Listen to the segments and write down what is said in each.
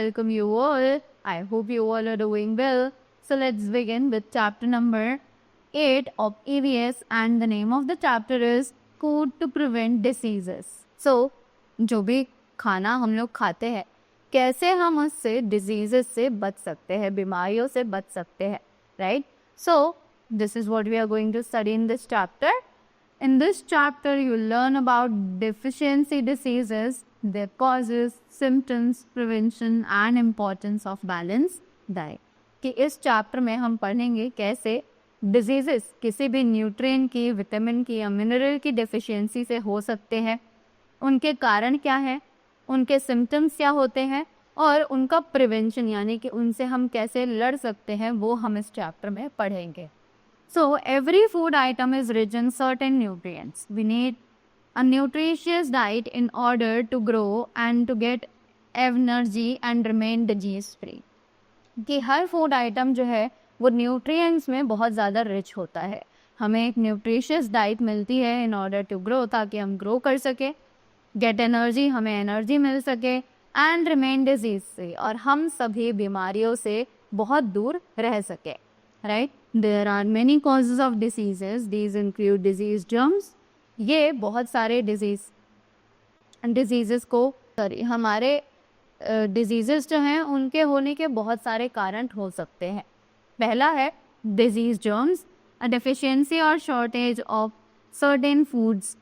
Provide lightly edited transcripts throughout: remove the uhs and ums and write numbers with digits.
welcome you all. I hope you all are doing well. So let's begin with chapter number 8 of EVS, and the name of the chapter is Food to Prevent Diseases. So जो भी खाना हम लोग खाते हैं, कैसे हम उससे डिजीजेस से बच सकते हैं, बीमारियों से बच सकते हैं, right? So this is what we are going to study in this chapter. In this chapter, you will learn about deficiency diseases, their causes, symptoms, prevention and importance of balanced diet. कि इस chapter में हम पढ़ेंगे कैसे diseases किसी भी nutrient की, vitamin की या मिनरल की डेफिशिएंसी से हो सकते हैं, उनके कारण क्या है, उनके सिम्टम्स क्या होते हैं और उनका प्रिवेंशन यानी कि उनसे हम कैसे लड़ सकते हैं, वो हम इस चैप्टर में पढ़ेंगे. So every food item is rich in certain nutrients. We need a nutritious diet in order to grow and to get energy and remain disease free. कि हर फूड आइटम जो है वो न्यूट्रिएंट्स में बहुत ज़्यादा रिच होता है. हमें एक न्यूट्रिशियस डाइट मिलती है इन ऑर्डर टू ग्रो, ताकि हम ग्रो कर सके, गेट एनर्जी, हमें एनर्जी मिल सके, एंड रिमेन डिजीज से, और हम सभी बीमारियों से बहुत दूर रह सके, right. There are many causes of diseases, these include disease germs. ये बहुत सारे डिजीजेस को हमारे डिजीजेस जो हैं उनके होने के बहुत सारे कारण हो सकते हैं. पहला है डिजीज जर्म्स, अ डेफिशिएंसी और शॉर्टेज ऑफ सर्टेन फूड्स.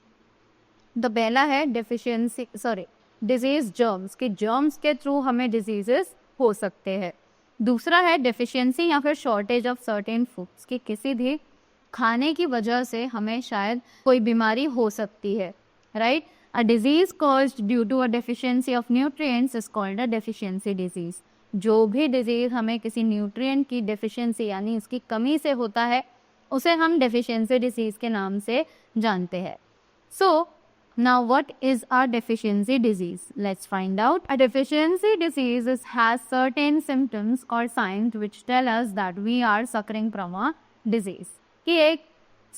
तो पहला है डिजीज जर्म्स, कि जर्म्स के थ्रू हमें डिजीजेस हो सकते हैं. दूसरा है डेफिशिएंसी या फिर शॉर्टेज ऑफ सर्टेन फूड्स, कि किसी भी खाने की वजह से हमें शायद कोई बीमारी हो सकती है, right. A disease caused due to a deficiency of nutrients is called a deficiency disease. जो भी डिजीज हमें किसी न्यूट्रिएंट की डेफिशिएंसी यानी उसकी कमी से होता है, उसे हम डेफिशिएंसी डिजीज के नाम से जानते हैं. So now what is a deficiency disease? Let's find out. A deficiency disease has certain symptoms or signs which tell us that we are suffering from a disease. कि एक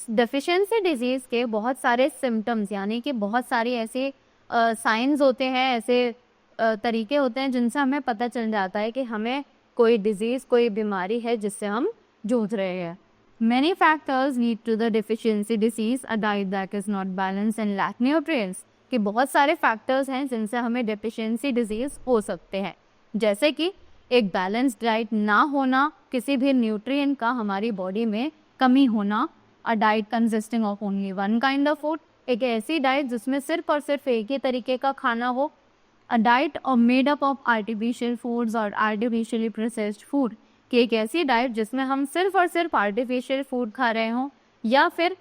डेफिशिएंसी डिजीज के बहुत सारे सिम्टम्स यानी कि बहुत सारी ऐसे साइंस होते हैं, ऐसे तरीके होते हैं जिनसे हमें पता चल जाता है कि हमें कोई डिजीज, कोई बीमारी है जिससे हम जूझ रहे हैं. Many factors lead to the deficiency disease, a diet that is not balanced and lack nutrients. कि बहुत सारे फैक्टर्स हैं जिनसे हमें डेफिशिएंसी डिजीज हो सकते हैं, जैसे कि एक बैलेंस्ड डाइट ना होना, किसी भी न्यूट्रिएंट का हमारी बॉडी में कमी होना, a diet consisting of only one kind of food, एक ऐसी डाइट जिसमें सिर्फ और सिर्फ एक ही तरीके का खाना हो. a diet made up of artificial foods और artificially processed food, कि एक ऐसी डाइट जिसमें हम सिर्फ और सिर्फ आर्टिफिशियल फूड खा रहे हों या फिर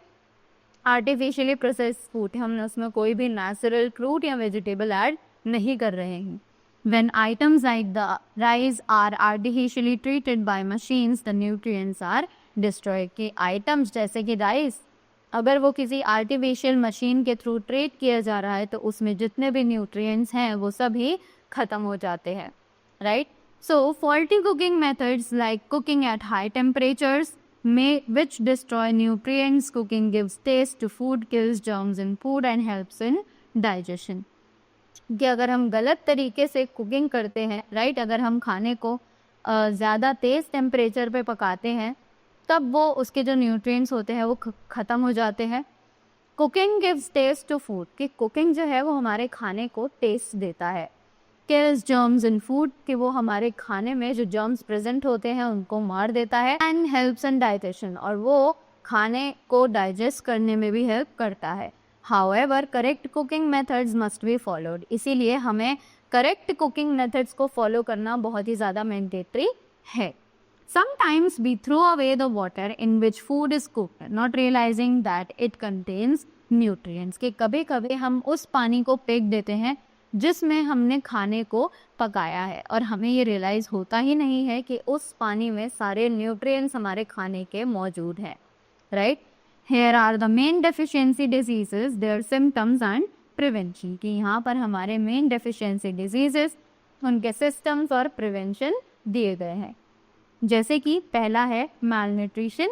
आर्टिफिशियली प्रोसेस्ड फूड, हमने उसमें कोई भी नेचुरल फ्रूट या वेजिटेबल ऐड नहीं कर रहे हैं. When items like the rice are artificially treated by machines, the nutrients are destroyed. कि आइटम्स जैसे कि राइस, अगर वो किसी आर्टिफिशियल मशीन के थ्रू ट्रीट किया जा रहा है तो उसमें जितने भी न्यूट्रिएंट्स हैं वो सभी खत्म हो जाते हैं, right. So faulty cooking methods like cooking at high temperatures which destroy nutrients. Cooking gives taste to food, kills germs in food and helps in digestion. कि अगर हम गलत तरीके से कुकिंग करते हैं, राइट, अगर हम खाने को ज़्यादा तेज़ टेम्परेचर पे पकाते हैं तब वो उसके जो न्यूट्रिएंट्स होते हैं वो ख़त्म हो जाते हैं. Cooking gives taste to food, कि कुकिंग जो है वो हमारे खाने को टेस्ट देता है. किल्स जर्म्स इन फूड, कि वो हमारे खाने में जो जर्म्स प्रेजेंट होते हैं उनको मार देता है. एंड हेल्प्स इन डाइजेशन, और वो खाने को डाइजेस्ट करने में भी हेल्प करता है. However, correct cooking methods must be followed. इसीलिए हमें करेक्ट कुकिंग मेथड्स को फॉलो करना बहुत ही ज़्यादा मैंडेटरी है. Sometimes we throw away the water in which food is cooked, not realizing that it contains nutrients. कि कभी कभी हम उस पानी को फेंक देते हैं जिसमें हमने खाने को पकाया है और हमें ये रियलाइज़ होता ही नहीं है कि उस पानी में सारे न्यूट्रिएंट्स हमारे खाने के मौजूद हैं, right. Here are the main deficiency diseases, their symptoms and prevention. कि यहाँ पर हमारे main deficiency diseases, उनके systems और prevention दिए गए हैं. जैसे कि पहला है malnutrition.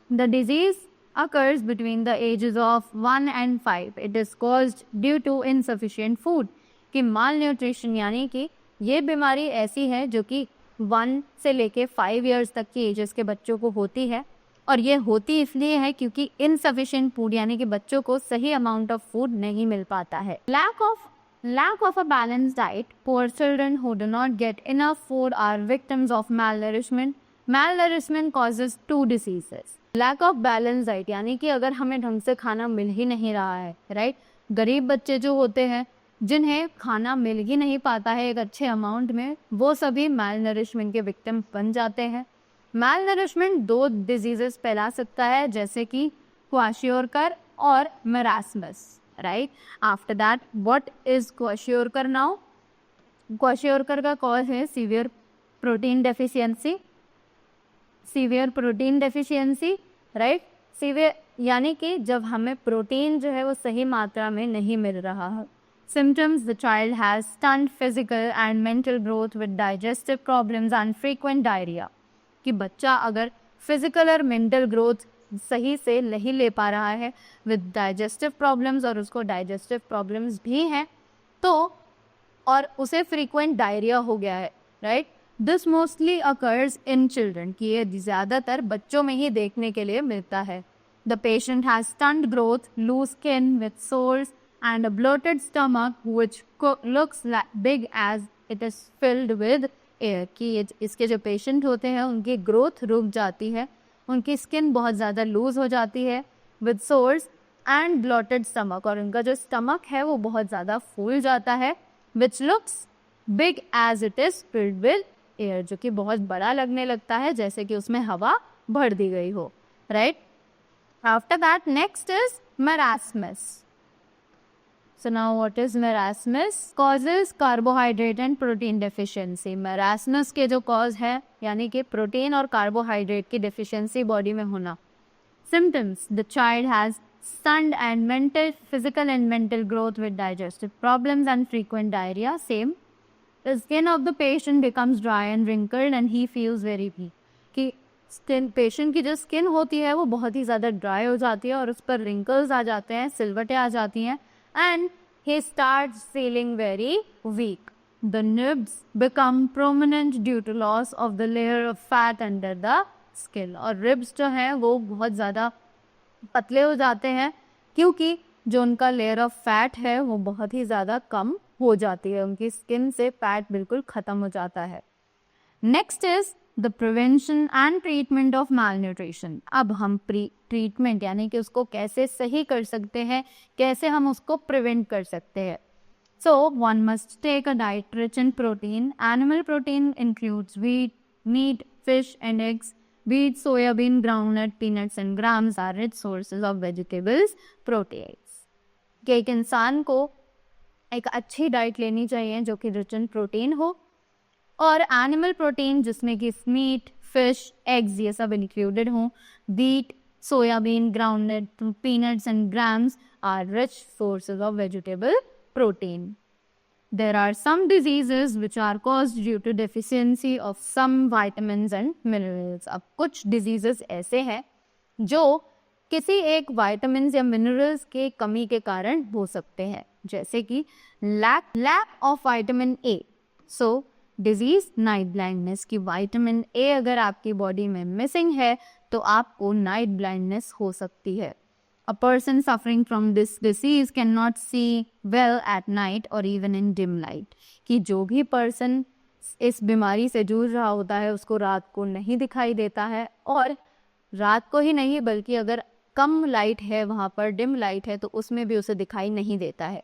The disease occurs between the ages of 1 and 5. It is caused due to insufficient food. कि malnutrition यानी कि ये बीमारी ऐसी है जो कि 1 से लेके 5 इयर्स तक की एजेस के बच्चों को होती है, और ये होती इसलिए है क्योंकि इनसफिशिएंट फूड यानी कि बच्चों को सही अमाउंट ऑफ फूड नहीं मिल पाता है। Lack of a balanced diet, poor children who do not get enough food are victims of malnourishment. Malnourishment causes 2 diseases. Lack of balanced diet यानी कि अगर हमें ढंग से खाना मिल ही नहीं रहा है, राइट? गरीब बच्चे जो होते हैं जिन्हें खाना मिल ही नहीं पाता है एक अच्छे अमाउंट में, वो सभी malnourishment के विक्टिम बन जाते हैं। malnourishment 2 डिजीजेस फैला सकता है, जैसे कि क्वाशियोरकर और marasmus, right? After that what is kwashiorkor now? Kwashiorkor का कॉज है severe protein deficiency, right? Severe यानी कि जब हमें प्रोटीन जो है वो सही मात्रा में नहीं मिल रहा है। Symptoms: the child has stunt physical and mental growth with digestive problems and frequent diarrhoea. कि बच्चा अगर फिजिकल और मेंटल ग्रोथ सही से नहीं ले पा रहा है विद डाइजेस्टिव प्रॉब्लम्स, और उसको डाइजेस्टिव प्रॉब्लम्स भी हैं, तो और उसे फ्रीक्वेंट डायरिया हो गया है, right? This mostly occurs in children, कि ये ज़्यादातर बच्चों में ही देखने के लिए मिलता है। The patient has stunt growth, loose skin with sores and a bloated stomach which looks big as it is filled with air. कि इसके जो पेशेंट होते हैं उनकी ग्रोथ रुक जाती है, उनकी स्किन बहुत ज़्यादा लूज हो जाती है, with sores and bloated stomach, और उनका जो स्टमक है वो बहुत ज़्यादा फूल जाता है, which looks big as it is filled with air, जो कि बहुत बड़ा लगने लगता है जैसे कि उसमें हवा भर दी गई हो, right? After that next is marasmus. So now what is marasmus? Causes carbohydrate and protein deficiency. marasmus के जो cause है यानी कि प्रोटीन और कार्बोहाइड्रेट की deficiency बॉडी में होना. Symptoms: the child has stunned and physical and mental growth with digestive problems and frequent diarrhea. Same. The skin of the patient becomes dry and wrinkled and he feels very weak. कि patient की जो skin होती है वो बहुत ही ज़्यादा dry हो जाती है और उस पर रिंकल्स आ जाते हैं, सिलवटें आ जाती हैं, and he starts feeling very weak. The nibs become prominent due to loss of the layer of fat under the skin. और ribs जो हैं वो बहुत ज़्यादा पतले हो जाते हैं क्योंकि जो उनका लेयर ऑफ फैट है वो बहुत ही ज़्यादा कम हो जाती है, उनकी स्किन से फैट बिल्कुल ख़त्म हो जाता है. Next is the prevention and treatment of malnutrition. अब हम ट्रीटमेंट यानी कि उसको कैसे सही कर सकते हैं, कैसे हम उसको प्रिवेंट कर सकते हैं. So one must take a diet rich in protein. Animal protein includes wheat, meat, fish and eggs. Wheat, soybean, groundnut, peanuts and grams are rich sources of vegetables, proteins. कि एक इंसान को एक अच्छी डाइट लेनी चाहिए जो कि रिच इन प्रोटीन हो, और एनिमल प्रोटीन जिसमें कि मीट, फिश, एग्स ये सब इंक्लूडेड हों. Wheat, soybean, groundnut, peanuts and grams are rich sources of vegetable protein. There are some diseases which are caused due to deficiency of some vitamins and minerals. अब कुछ diseases ऐसे हैं जो किसी एक vitamins या minerals के कमी के कारण हो सकते हैं, जैसे कि lack of vitamin A. So disease night blindness, की विटामिन ए अगर आपकी बॉडी में मिसिंग है तो आपको नाइट ब्लाइंडनेस हो सकती है. A person suffering from this disease can not see well at night और इवन इन डिम लाइट. कि जो भी पर्सन इस बीमारी से जूझ रहा होता है उसको रात को नहीं दिखाई देता है, और रात को ही नहीं बल्कि अगर कम लाइट है वहाँ पर, डिम लाइट है, तो उसमें भी उसे दिखाई नहीं देता है.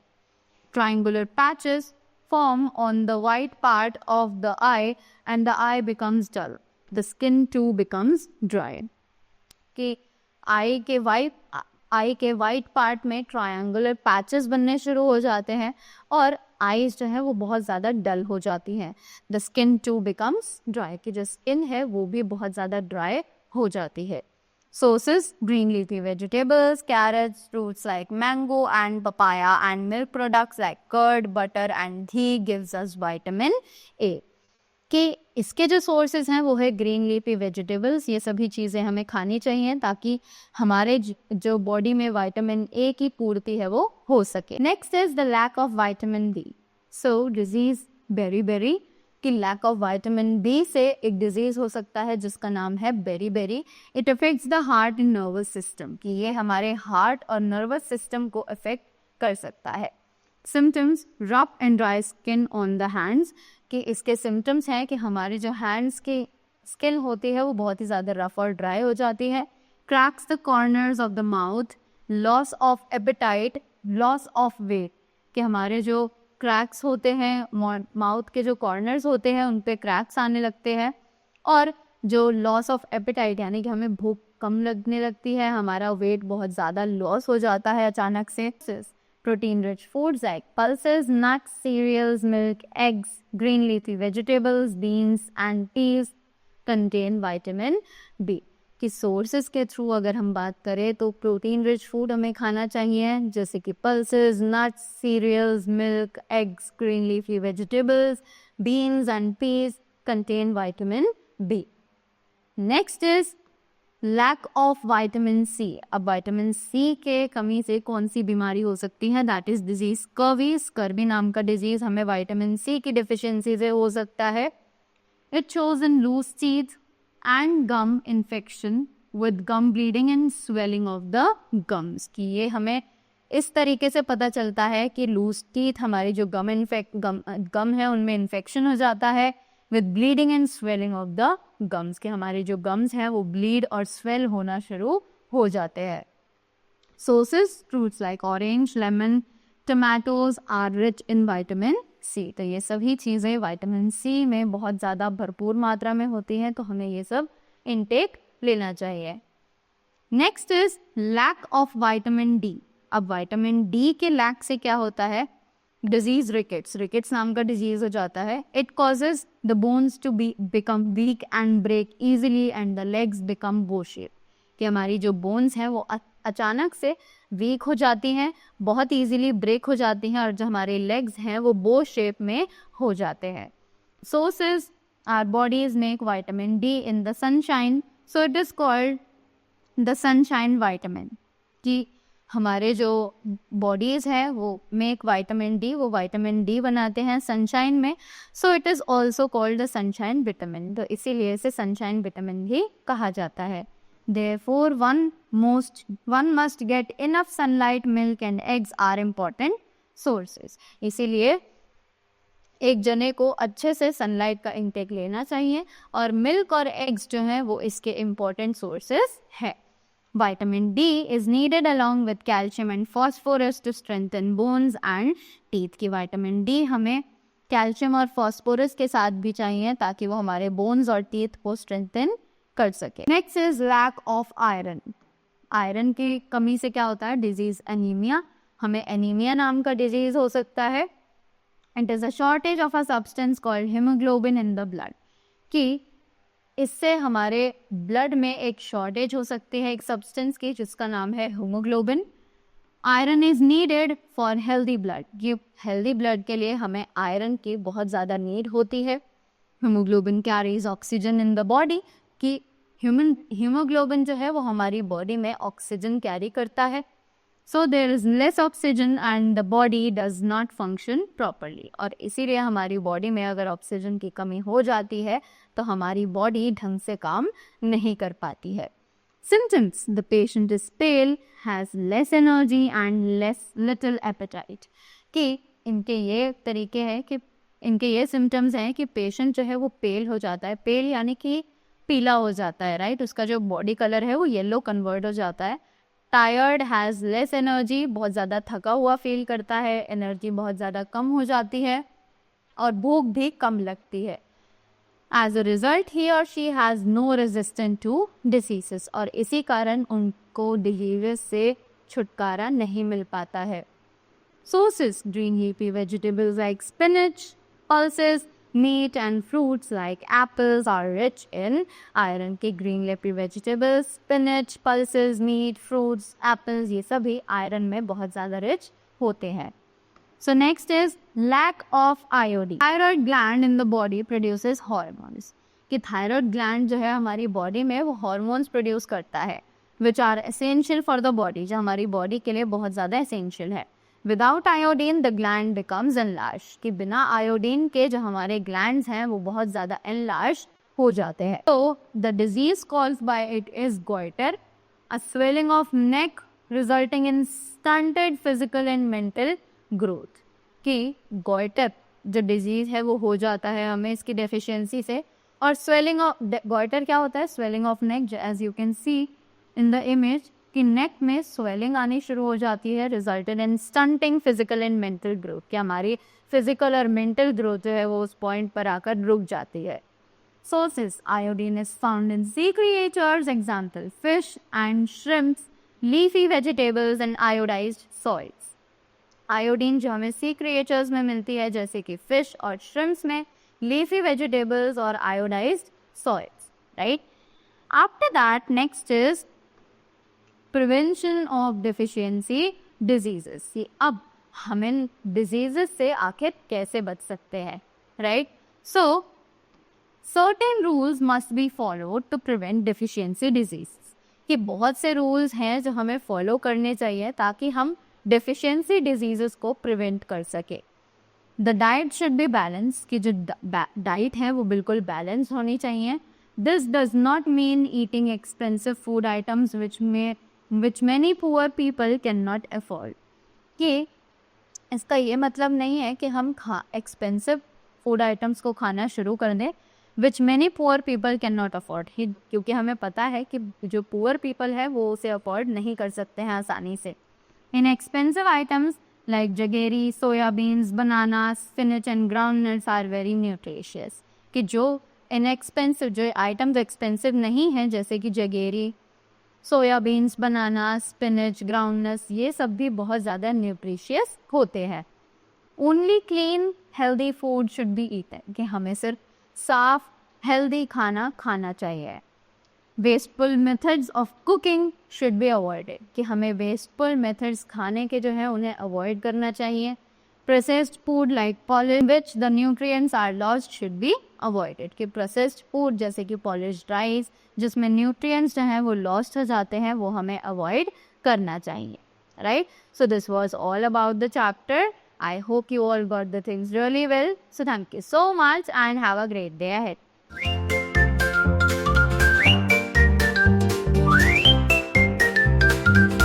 Triangular patches form on the white part of the eye and the eye becomes dull. The skin too becomes dry. कि आई के वाइट पार्ट में ट्रायंगुलर पैचेस बनने शुरू हो जाते हैं और आईज जो है वो बहुत ज़्यादा डल हो जाती हैं. The skin to becomes dry, कि जो स्किन है वो भी बहुत ज़्यादा ड्राई हो जाती है. Sources: green leafy vegetables, carrots, fruits like mango and papaya, and milk products like curd, butter and ghee gives us vitamin A. कि इसके जो sources हैं वो है green leafy vegetables. ये सभी चीज़ें हमें खानी चाहिए ताकि हमारे जो बॉडी में vitamin A की पूर्ति है वो हो सके. Next is the lack of vitamin D. So beri कि लैक ऑफ विटामिन बी से एक डिजीज हो सकता है जिसका नाम है beri. It affects the heart and nervous system, कि ये हमारे हार्ट और नर्वस सिस्टम को अफेक्ट कर सकता है। Symptoms, rough and dry skin on the hands, कि इसके सिम्टम्स हैं कि हमारे जो हैंड्स की स्किन होती है वो बहुत ही ज़्यादा रफ और ड्राई हो जाती है। Cracks the corners of the mouth, loss of appetite, loss of weight, कि हमारे जो क्रैक्स होते हैं, माउथ के जो कॉर्नर्स होते हैं उन पे क्रैक्स आने लगते हैं, और जो लॉस ऑफ एपेटाइट यानी कि हमें भूख कम लगने लगती है, हमारा वेट बहुत ज़्यादा लॉस हो जाता है अचानक से। Protein rich foods like pulses, nuts, cereals, milk, eggs, green leafy vegetables, beans and peas contain vitamin B. कि सोर्सेज के थ्रू अगर हम बात करें तो प्रोटीन रिच फूड हमें खाना चाहिए, जैसे कि pulses, nuts, cereals, milk, eggs, green leafy vegetables, beans and peas contain vitamin B. Next is lack of vitamin C. अब विटामिन सी के कमी से कौन सी बीमारी हो सकती है? That is disease scurvy. Scurvy नाम का डिजीज हमें विटामिन सी की डिफिशियंसी से हो सकता है। It shows in loose teeth and gum infection with gum bleeding and swelling of the gums, कि ये हमें इस तरीके से पता चलता है कि लूज टीथ, हमारी जो गम है उनमें इन्फेक्शन हो जाता है, with bleeding and swelling of the gums, के हमारे जो गम्स हैं वो ब्लीड और स्वेल होना शुरू हो जाते हैं। Sources, fruits like orange, lemon, tomatoes are rich in vitamin C. तो ये सभी चीज़ें विटामिन सी में बहुत ज़्यादा भरपूर मात्रा में होती हैं, तो हमें ये सब इनटेक लेना चाहिए। Next is lack of vitamin D. अब विटामिन डी के लैक से क्या होता है? डिजीज रिकेट्स नाम का डिजीज हो जाता है। It causes the bones to become weak and break easily and the legs become bow shape, कि हमारी जो बोन्स हैं वो अचानक से वीक हो जाती हैं, बहुत इजीली ब्रेक हो जाती हैं, और जो हमारे लेग्स हैं वो बो शेप में हो जाते हैं। Sources, our bodies make vitamin D in the sunshine, so it is called the sunshine vitamin, कि हमारे जो बॉडीज है वो मेक विटामिन डी, वो विटामिन डी बनाते हैं सनशाइन में, so it is also called the sunshine vitamin. तो इसीलिए इसे सनशाइन विटामिन भी कहा जाता है। Therefore, one must get enough sunlight. Milk and eggs are important sources. इसीलिए एक जने को अच्छे से सनलाइट का इंटेक लेना चाहिए, और मिल्क और एग्स जो हैं वो इसके इम्पोर्टेंट सोर्सेज है। Vitamin D is needed along with calcium and phosphorus to strengthen bones and teeth, की विटामिन डी हमें कैल्शियम और फॉस्फोरस के साथ भी चाहिए ताकि वो हमारे बोन्स और टीथ को स्ट्रेंथन कर सके। Next is lack of iron. Iron की कमी से क्या होता है? Disease anaemia. हमें एनीमिया नाम का डिजीज हो सकता है। It is a shortage of a substance called haemoglobin in the blood, कि इससे हमारे ब्लड में एक शॉर्टेज हो सकती है एक सब्सटेंस की जिसका नाम है haemoglobin. Iron is needed for healthy blood, ये हेल्दी ब्लड के लिए हमें आयरन की बहुत ज़्यादा नीड होती है। Haemoglobin carries oxygen in the body, कि हीमोग्लोबिन जो है वो हमारी बॉडी में ऑक्सीजन कैरी करता है। So there is less oxygen and the body does not function properly, और इसीलिए हमारी बॉडी में अगर ऑक्सीजन की कमी हो जाती है तो हमारी बॉडी ढंग से काम नहीं कर पाती है। Symptoms, the patient is pale, has less energy and little appetite, कि इनके ये तरीके हैं कि इनके ये सिम्टम्स हैं कि पेशेंट जो है वो पेल हो जाता है। पेल यानी कि पीला हो जाता है, राइट? उसका जो बॉडी कलर है वो येलो कन्वर्ट हो जाता है। टायर्ड, हैज़ लेस एनर्जी, बहुत ज़्यादा थका हुआ फील करता है, एनर्जी बहुत ज़्यादा कम हो जाती है, और भूख भी कम लगती है। एज अ रिजल्ट ही और she has no resistance to diseases, और इसी कारण उनको डिजीजेस से छुटकारा नहीं मिल पाता है। Sources, green leafy vegetables like spinach, pulses, meat and fruits like apples are rich in iron, के green leafy vegetables, spinach, pulses, meat, fruits, apples, ये सभी iron में बहुत ज़्यादा rich होते हैं। So next is lack of iodine. Thyroid gland in the body produces hormones, कि thyroid gland जो है हमारी body में वो hormones produce करता है which are essential for the body, जो हमारी body के लिए बहुत ज़्यादा essential है। Without iodine the gland becomes enlarge, कि बिना आयोडीन के जो हमारे ग्लैंड्स हैं वो बहुत ज़्यादा एनलार्ज हो जाते हैं। तो the disease called by it is goitre, a swelling of neck resulting in stunted physical and mental growth, कि गोइटर जो डिजीज है वो हो जाता है हमें इसकी डेफिशिएंसी से। और स्वेलिंग ऑफ गोइटर क्या होता है? Swelling of neck, as you can see in the image, कि नेक में स्वेलिंग आनी शुरू हो जाती है, resulted in stunting physical and mental growth, कि हमारी फिजिकल और मेंटल ग्रोथ जो है वो उस पॉइंट पर आकर रुक जाती है। Sources: iodine is found in sea creatures, example fish and shrimps, leafy vegetables and iodized soils. Iodine जो हमें सी क्रिएचर्स में मिलती है जैसे कि फिश और श्रिम्प्स में, लीफी वेजिटेबल्स और iodised soils, right. After that next is prevention of deficiency diseases, कि अब हम इन डिजीजेस से आखिर कैसे बच सकते हैं, right. So certain rules must be followed to prevent deficiency disease, कि बहुत से रूल्स हैं जो हमें फॉलो करने चाहिए ताकि हम डेफिशिएंसी डिजीजेस को प्रिवेंट कर सके। The diet should be balance, कि जो डाइट है वो बिल्कुल बैलेंस होनी चाहिए। This does not mean eating expensive food items which many poor people can not afford, कि इसका ये मतलब नहीं है कि हम एक्सपेंसिव फूड आइटम्स को खाना शुरू कर दें which many poor people can not afford, क्योंकि हमें पता है कि जो पुअर पीपल है वो उसे अफोर्ड नहीं कर सकते हैं आसानी से। Inexpensive items like jaggery, soya beans, bananas, spinach and groundnuts are very nutritious, कि जो inexpensive जो items expensive नहीं हैं जैसे कि jaggery, soya beans, banana, spinach, groundnuts, ये सब भी बहुत ज़्यादा न्यूट्रिशियस होते हैं। Only clean healthy food should be eaten, कि हमें सिर्फ साफ हेल्दी खाना खाना चाहिए। Wasteful methods of cooking should be avoided, कि हमें वेस्टफुल मेथड्स खाने के जो है उन्हें अवॉइड करना चाहिए। Processed food like polish which the nutrients are lost should be avoided, कि प्रोसेस्ड फूड जैसे कि पॉलिश्ड राइस जिसमें न्यूट्रिएंट्स जो हैं वो लॉस्ट हो जाते हैं वो हमें अवॉइड करना चाहिए, right. So this was all about the chapter. I hope you all got the things really well. So thank you so much and have a great day ahead.